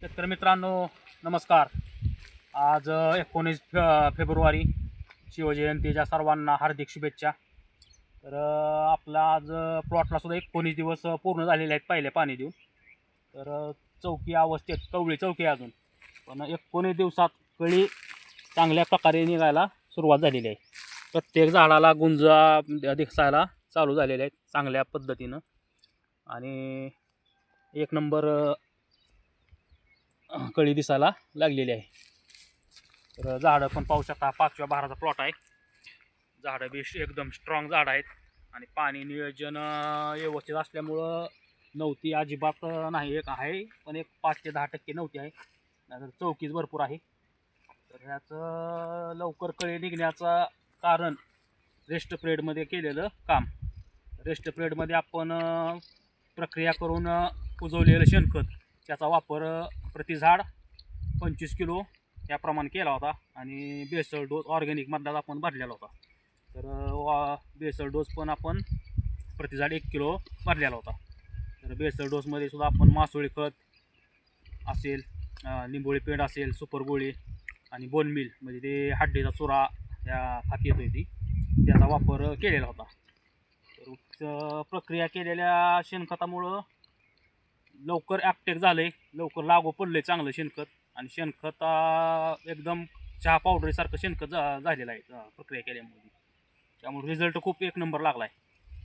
शेतकरी मित्रांनो नमस्कार. आज 19 फेब्रुवारी शिवजयंतीच्या सर्वांना हार्दिक शुभेच्छा. तर आपला आज प्लॉटला सुद्धा 19 दिवस पूर्ण झालेले आहेत पहिले पाणी देऊन. तर चौकी अवस्थेत कवळी चौकी आहे अजून, पण 19 दिवसात कळी चांगल्या प्रकारे निघायला सुरुवात झालेली आहे. प्रत्येक झाडाला गुंजा दिसायला चालू झालेले आहेत चांगल्या पद्धतीनं आणि एक नंबर कळी दिसायला लागलेली आहे. तर झाडं पण पाहू शकता, 5व्या बहाराचा प्लॉट आहे. झाडं बी एकदम स्ट्रॉंग झाडं आहेत आणि पाणी नियोजन व्यवस्थित असल्यामुळं नव्हती अजिबात नाही. एक आहे पण एक 5 ते 10% नव्हती आहे, नाहीतर चौकीच भरपूर आहे. तर ह्याचं लवकर कळी निघण्याचं कारण रेस्ट पिरियडमध्ये केलेलं काम. रेस्ट पिरियडमध्ये आपण प्रक्रिया करून कुजवलेलं शेणखत त्याचा वापर प्रति झाड 25 किलो याप्रमाणे केला होता आणि बेसल डोस ऑर्गॅनिकमधलाच आपण भरलेला होता. तर बेसल डोस पण आपण प्रति झाड 1 किलो भरलेला होता. तर बेसल डोसमध्ये सुद्धा आपण मासोळी खत असेल, निंबोळी पेंड असेल, सुपर गोळी आणि बोन मिल म्हणजे ते हड्डीचा चुरा या खाती येतोय ती, त्याचा वापर केलेला होता. तर प्रक्रिया केलेल्या शेणखतामुळं लवकर ॲक्टेक झालं आहे, लवकर लागू पडलं आहे चांगलं शेणखत. आणि शेणखत एकदम चहा पावडरीसारखं शेणखत झालेलं आहे प्रक्रिया केल्यामुळे. त्यामुळे रिझल्ट खूप एक नंबर लागला आहे.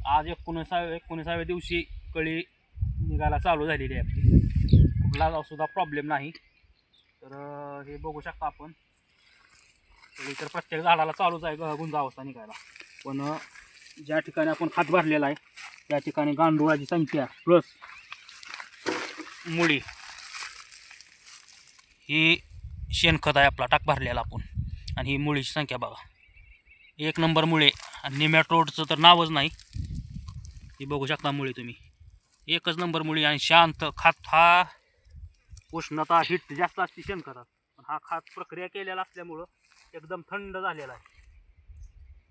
आज 19व्या दिवशी कळी निघायला चालू झालेली आहे आपली, कुठला सुद्धा प्रॉब्लेम नाही. तर हे बघू शकता आपण, कळी तर प्रत्येक झाडाला चालूच आहे गुंजा अवस्था निघायला. पण ज्या ठिकाणी आपण खात भरलेला आहे त्या ठिकाणी गांडुळाची संख्या प्लस मुळी ही शेणखत आहे आपला टाक भरलेला आपण, आणि ही मुळीची संख्या बघा, एक नंबर मुळे. आणि निमॅटोडचं तर नावच नाही. ही बघू शकता मुळी तुम्ही, एकच नंबर मुळी. आणि शांत खात, हा उष्णता हिट जास्त असते शेणखतात, पण हा खात प्रक्रिया केलेला असल्यामुळं एकदम थंड झालेला आहे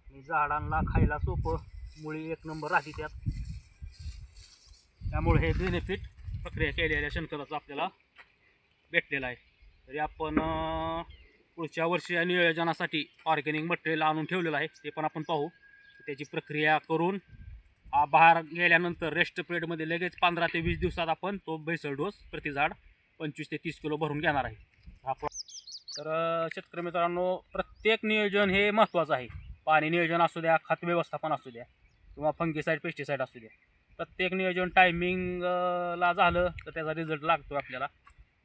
आणि झाडांना खायला सोपं. मुळी एक नंबर राहते त्यात, त्यामुळे हे बेनिफिट प्रक्रिया केलेल्या शेणखताचं आपल्याला भेटलेलं आहे. तरी आपण पुढच्या वर्षी या नियोजनासाठी ऑर्गॅनिक मटेरियल आणून ठेवलेलं आहे, ते पण आपण पाहू. त्याची प्रक्रिया करून बाहेर गेल्यानंतर रेस्ट पिरियडमध्ये लगेच 15 ते 20 दिवसात आपण तो बेसल डोस प्रति झाड 25 ते 30 किलो भरून घेणार आहे. तर शेतकरी मित्रांनो, प्रत्येक नियोजन हे महत्त्वाचं आहे. पाणी नियोजन असू द्या, खत व्यवस्थापन असू द्या, किंवा फंगीसाईड पेस्टिसाईड असू द्या, प्रत्येक नियोजन टायमिंगला झालं तर त्याचा रिझल्ट लागतो आपल्याला.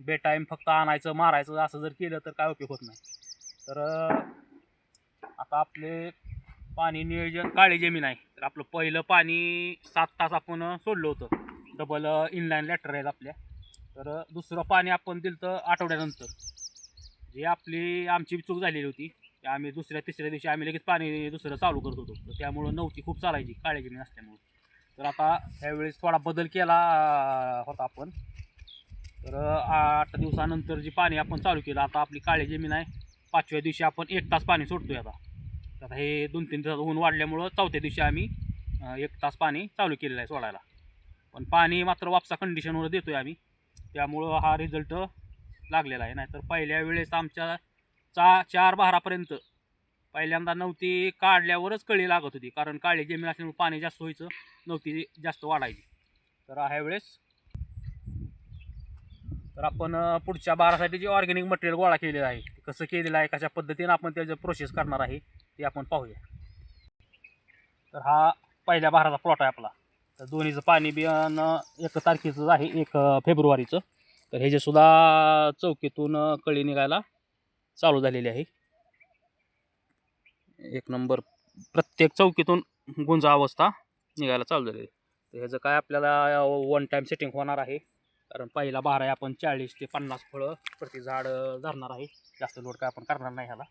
बेटाईम फक्त आणायचं मारायचं असं जर केलं तर काय उपयोग होत नाही. तर आता आपले पाणी नियोजन काळी जमीन आहे, तर आपलं पहिलं पाणी 7 तास आपण सोडलं होतं, डबल इनलाईन लॅटर आहेत आपल्या. तर दुसरं पाणी आपण दिलं तर आठवड्यानंतर. जी आमची चूक झालेली होती, की आम्ही दुसऱ्या तिसऱ्या दिवशी आम्ही लगेच पाणी दुसरं चालू करत होतो, तर त्यामुळं नव्हती खूप चालायची काळी जमीन असल्यामुळं. तर आता त्यावेळेस थोडा बदल केला होता आपण. तर 8 दिवसानंतर जी पाणी आपण चालू केलं, आता आपली काळी जमीन आहे. 5व्या दिवशी आपण 1 तास पाणी सोडतोय. आता हे 2-3 दिवसात ऊन वाढल्यामुळं 4थ्या दिवशी आम्ही 1 तास पाणी चालू केलेलं आहे सोडायला. पण पाणी मात्र वापसा कंडिशनवर देतोय आम्ही, त्यामुळं हा रिझल्ट लागलेला आहे. नाहीतर पहिल्या वेळेस आमच्या 4 बहारापर्यंत पहिल्यांदा नव्हती काढल्यावरच कळी लागत होती, कारण काळी जमीन असल्यामुळे पाणी जास्त व्हायचं, नव्हती जास्त वाढायची. तर ह्या वेळेस तर आपण पुढच्या बहारासाठी जे ऑर्गॅनिक मटेरियल गोळा केलेलं आहे, कसं केलेलं आहे, कशा पद्धतीनं आपण त्याचं प्रोसेस करणार आहे ते आपण पाहूया. तर हा पहिल्या बहाराचा प्लॉट आहे आपला. तर दोन्हीचं पाणी बियाण 1 तारखेचं आहे, 1 फेब्रुवारीचं. तर ह्याच्यासुद्धा चौकीतून कळी निघायला चालू झालेली आहे. एक नंबर प्रत्येक चौकीतून गुंजा अवस्था निघायला चालू झालेली आहे. तर ह्याचं काय आपल्याला 1 टाईम सेटिंग होणार आहे, कारण पहिला बहार आहे, आपण 40 ते 50 फळं प्रति झाड धरणार आहे. जास्त लोड काय आपण करणार नाही ह्याला.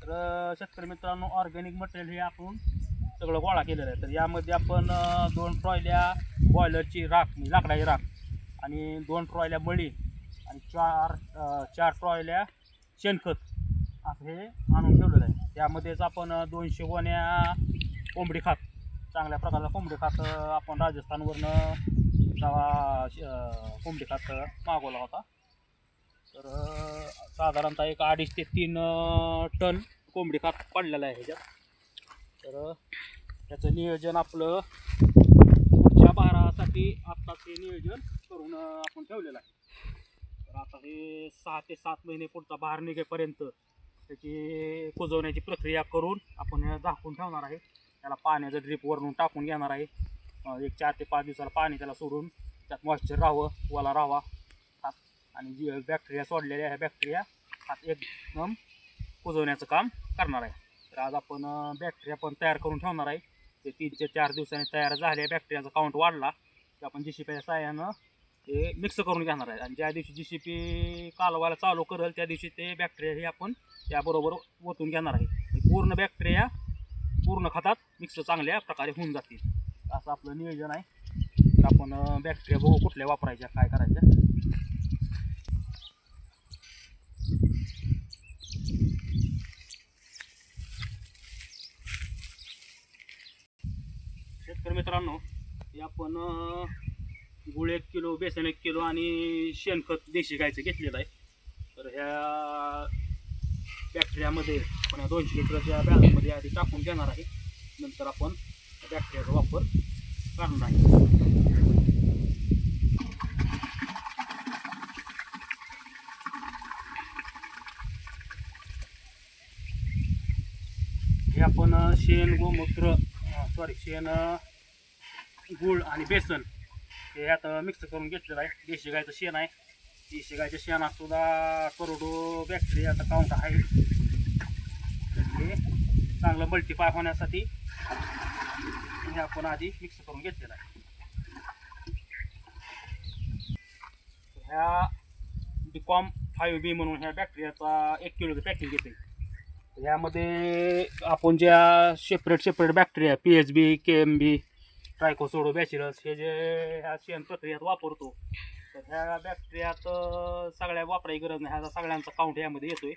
तर शेतकरी मित्रांनो, ऑर्गॅनिक मटेरियल हे आपण सगळं गोळा केलेलं आहे. तर यामध्ये आपण 2 ट्रॉयल्या बॉयलरची राख, लाकडाची राख, आणि 2 ट्रॉयल्या मळी, आणि 4 ट्रॉयल्या शेणखत असं हे आणून ठेवलेलं आहे. त्यामध्येच आपण 200 गोण्या कोंबडी खात, चांगल्या प्रकारचा कोंबडी खात आपण राजस्थानवरनं कोंबडी खात मागवला होता. तर साधारणतः एक 2.5 ते 3 टन कोंबडी खात पडलेला आहे ह्याच्यात. तर त्याचं नियोजन आपलं पुढच्या भारासाठी आत्ताच हे नियोजन करून आपण ठेवलेलं आहे. तर आता हे 6 ते 7 महिने पुढचा भार निघेपर्यंत त्याची कुजवण्याची प्रक्रिया करून आपण झाकून ठेवणार आहे. त्याला पाण्याचं ड्रीप वरून टाकून घेणार आहे. एक 4 ते 5 दिवसाला पाणी त्याला सोडून त्यात मॉइश्चर राहावं, ओला राहावा हात, आणि जी बॅक्टेरिया सोडलेल्या ह्या बॅक्टेरिया हात एकदम कुजवण्याचं काम करणार आहे. तर आज आपण बॅक्टेरिया पण तयार करून ठेवणार आहे. ते 3 ते 4 दिवसांनी तयार झाले बॅक्टेरियाचा काउंट वाढला की आपण जीसीपीच्या साहाय्यानं ते मिक्स करून घेणार आहे. आणि ज्या दिवशी जीसीपी कालवायला चालू करेल त्या दिवशी ते बॅक्टेरिया हे आपण त्याबरोबर ओतून घेणार आहे. पूर्ण बॅक्टेरिया पूर्ण खतात मिक्स चांगल्या प्रकारे होऊन जातील असं आपलं नियोजन आहे. तर आपण बॅक्टेरिया बघू कुठल्या वापरायच्या, काय करायच्या. शेतकरी मित्रांनो, हे आपण गुळ 1 किलो, बेसन 1 किलो आणि शेणखत देशी गायचं घेतलेलं आहे. तर ह्या बॅक्टेरियामध्ये आपण 200 लिटरच्या बॅगमध्ये आधी टाकून घेणार आहे. नंतर आपण बॅक्टेरियाचा वापर करणार आहे. हे आपण शेण, गोमूत्र, शेण, गूळ आणि बेसन हे यात मिक्स करून घेतलेलं आहे. देशी गायचं शेण आहे. देशी गायच्या शेणात सुद्धा करोडो बॅक्टेरियाचा काउंट आहे. तर हे चांगलं मल्टीप्लाय होण्यासाठी हे आपण आधी मिक्स करून घेतलेलं आहे. ह्या डिकॉम 5B म्हणून ह्या बॅक्टेरियाचा 1 किलोचं पॅकिंग घेते. यामध्ये आपण ज्या सेपरेट बॅक्टेरिया PHB, KMB, ट्रायकोसोडो बॅसिलस हे जे ह्या शेण प्रक्रियेत वापरतो, तर ह्या बॅक्टेरियात सगळ्या वापरायची गरज नाही. ह्याचा सगळ्यांचा काउंट यामध्ये येतोय.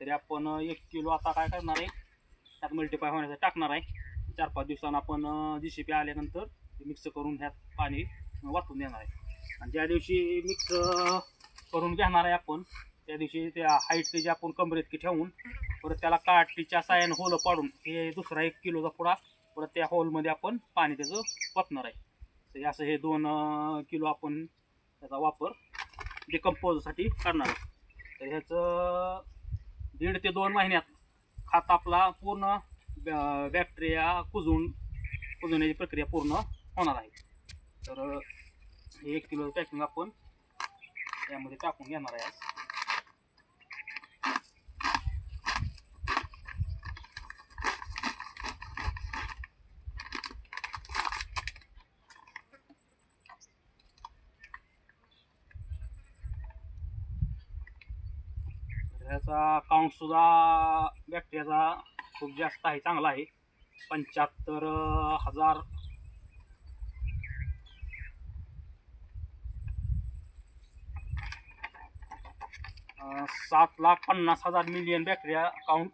तरी आपण 1 किलो आता काय करणार आहे, त्यात मल्टीप्लाय होण्यासाठी टाकणार आहे. 4-5 दिवसांना आपण जीसीपी आल्यानंतर मिक्स करून ह्यात पाणी वाटून देणार आहे. आणि ज्या दिवशी मिक्स करून घेणार आहे आपण त्या दिवशी त्या हाईट त्याची आपण कमरेत ठेवून परत त्याला काठीच्या साह्यानं होलं पाडून हे दुसरा 1 किलोचा पुडा परत त्या होलमध्ये आपण पाणी त्याचं ओतणार आहे. तर असं हे 2 किलो आपण त्याचा वापर डिकम्पोजसाठी करणार आहे. तर ह्याचं 1.5 ते 2 महिन्यात खात आपला पूर्ण बॅक्टेरिया कुजवण्याची प्रक्रिया पूर्ण होणार आहे. तर 1 किलो पॅकिंग आपण यामध्ये टाकून घेणार आहे. ह्याचा काउंट सुद्धा बॅक्टेरियाचा खूप जास्त आहे, चांगला आहे. 75,000 7,50,000 मिलियन बॅक्टेरिया काउंट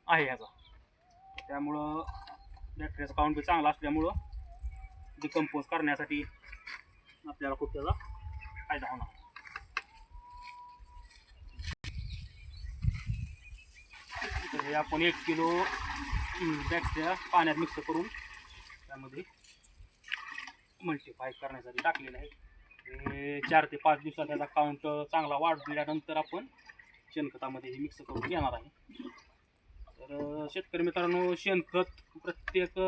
आहे ह्याचा. त्यामुळं बॅक्टेरियाचा काउंट बी चांगला असल्यामुळं डिकम्पोज करण्यासाठी आपल्याला खूप त्याचा फायदा होणार. तर हे आपण 1 किलो बॅक्टेरिया पाण्यात मिक्स करून त्यामध्ये मल्टीप्लाय करण्यासाठी टाकलेलं आहे. हे 4 ते 5 दिवसात त्याचा काउंट चांगला वाढल्यानंतर आपण शेणखतामध्ये हे मिक्स करून घेणार आहे. तर शेतकरी मित्रांनो, शेणखत प्रत्येक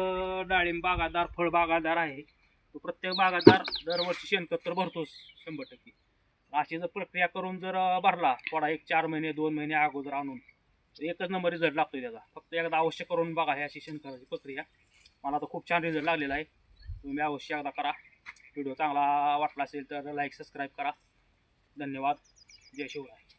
डाळिंब बागायतदार, फळ बागायतदार आहे तो प्रत्येक बागायतदार दरवर्षी शेणखत तर भरतोच 100%. अशी जर प्रक्रिया करून जर भरला थोडा 4 महिने 2 महिने अगोदर आणून एकच नंबर रिझल्ट लागतो त्याचा. फक्त एकदा अवश्य करून बघा हे अशी शेणखताची प्रक्रिया. मला तर खूप छान रिझल्ट लागलेला आहे. तुम्ही अवश्य एकदा करा. व्हिडिओ चांगला वाटला असेल तर लाईक, सबस्क्राईब करा. धन्यवाद. जय शिवराय.